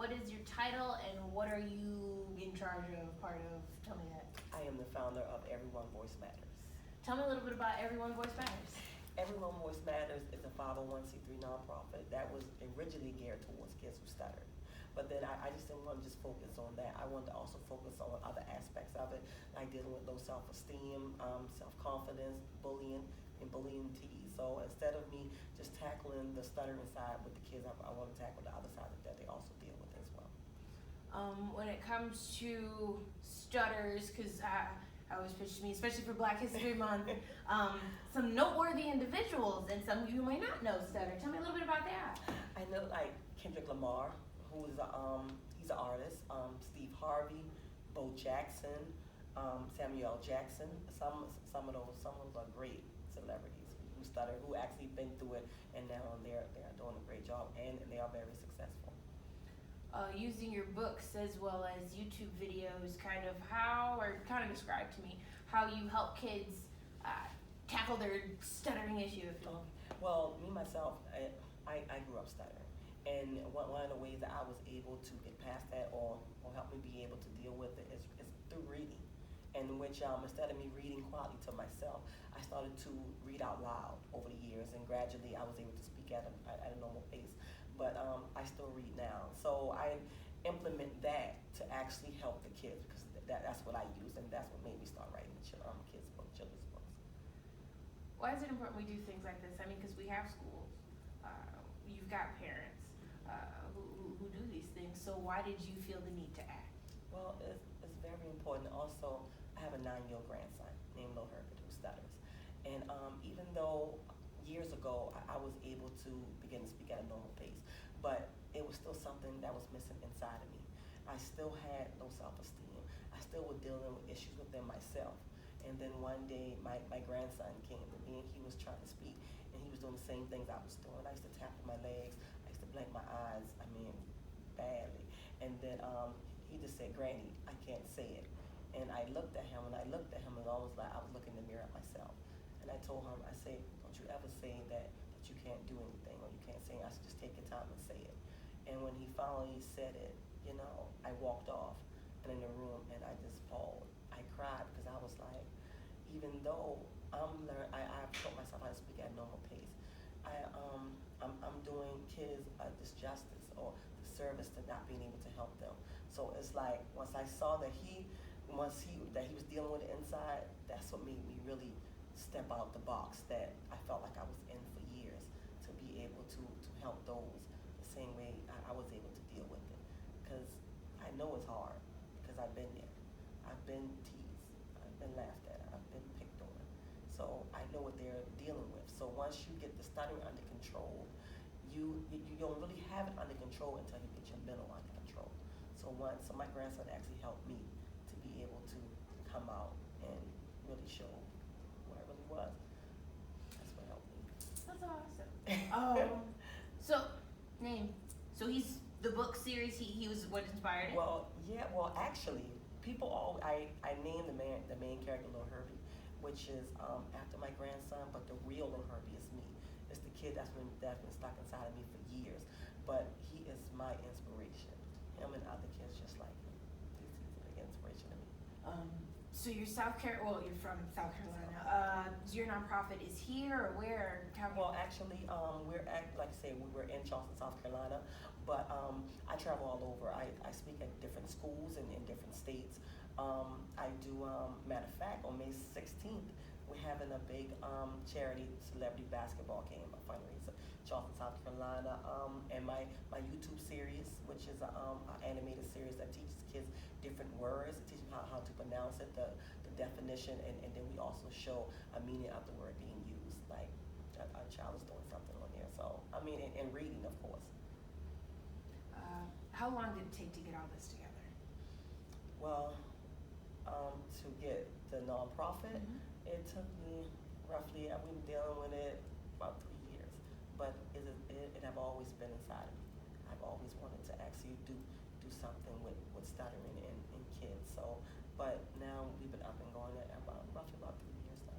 what is your title and what are you in charge of, part of? Tell me that. I am the founder of Everyone Voice Matters. Tell me a little bit about Everyone Voice Matters. Everyone Voice Matters is a 501c3 nonprofit that was originally geared towards kids who stutter. But then I just didn't want to just focus on that. I wanted to also focus on other aspects of it, like dealing with low self-esteem, self-confidence, bullying, and bullying teas. So instead of me just tackling the stuttering side with the kids, I want to tackle the other side that they also deal with as well. When it comes to stutters, because I always pitch to me, especially for Black History Month, some noteworthy individuals, and some of you might not know stutter. Tell me a little bit about that. I know like Kendrick Lamar, who is he's an artist. Steve Harvey, Bo Jackson, Samuel L. Jackson. Some of those are great celebrities who stutter, who actually been through it, and now they're doing a great job, and they are very successful. Using your books as well as YouTube videos, kind of describe to me how you help kids tackle their stuttering issue. Well, me myself, I grew up stuttering, and one of the ways that I was able to get past that or help me be able to deal with it is through reading. In which instead of me reading quietly to myself, I started to read out loud over the years, and gradually I was able to speak at a normal pace. But I still read now, so I implement that to actually help the kids, because that's what I use, and that's what made me start writing the kids' books, children's books. Why is it important we do things like this? I mean, because we have schools, you've got parents who do these things. So why did you feel the need to act? Well, it's very important. Also, I have a 9-year-old grandson named Lil Herbert who stutters. And even though years ago I was able to begin to speak at a normal pace, but it was still something that was missing inside of me. I still had low self-esteem. I still was dealing with issues within myself. And then one day my grandson came to me, and he was trying to speak, and he was doing the same things I was doing. I used to tap with my legs. I used to blink my eyes, badly. And then he just said, "Granny, I can't say it." And I looked at him, and it was almost like I was looking in the mirror at myself. And I told him, I said, "Don't you ever say that you can't do anything or you can't say it. I said, just take your time and say it." And when he finally said it, I walked off and in the room, and I just bawled. I cried because I was like, even though I've taught myself how to speak at a normal pace, I'm doing kids a disjustice or disservice to not being able to help them. So it's like once I saw that he was dealing with it inside, that's what made me really step out the box that I felt like I was in for years, to be able to help those the same way I was able to deal with it. Because I know it's hard, because I've been there. I've been teased, I've been laughed at, I've been picked on. So I know what they're dealing with. So once you get the stuttering under control, you don't really have it under control until you get your mental under control. So my grandson actually helped me to be able to come out and really show what I really was. That's what helped me. That's awesome. So he's the book series. He was what inspired it. Well, yeah. Well, actually, I named the main character Lil Herbie, which is after my grandson, but the real Lil Herbie is me. It's the kid that's been stuck inside of me for years, but he is my inspiration. Him and other kids just like him. He's a big inspiration to me. So you're you're from South Carolina. Your nonprofit is here or where? Well, actually, we're in Charleston, South Carolina, but I travel all over. I speak at different schools in different states. I do, matter of fact, on May 16th, we're having a big charity celebrity basketball game, a fundraiser, Charleston, South Carolina, and my YouTube series, which is an animated series that teaches kids different words, teaches them how to pronounce it, the definition, and then we also show a meaning of the word being used, like a child is doing something on there. So, and reading, of course. How long did it take to get all this together? Well, to get the nonprofit, it took me roughly, I've been dealing with it about 3 years, but it have always been inside of me. I've always wanted to actually do something with stuttering in kids. So, but now we've been up and going at roughly about 3 years now.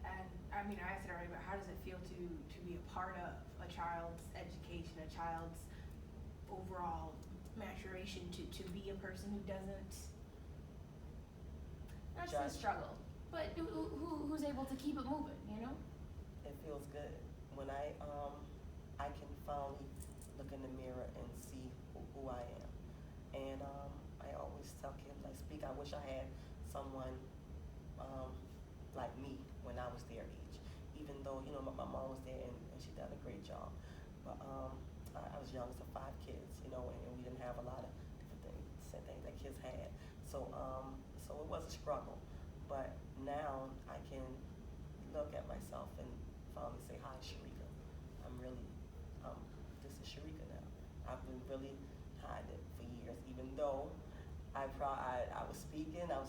And I asked it already, but how does it feel to be a part of a child's education, a child's overall maturation to be a person who doesn't, not Judge. to struggle, but who's able to keep it moving, you know? It feels good when I can finally look in the mirror and see who I am. And I always tell kids I speak. I wish I had someone like me when I was their age. Even though my mom was there and she done a great job, but I was youngest of 5 kids, and we didn't have a lot of different things, same things that kids had. So it was a struggle, but now I can look at myself and finally say, hi, Sharika. I'm really, this is Sharika now. I've been really hiding it for years, even though I was speaking, I was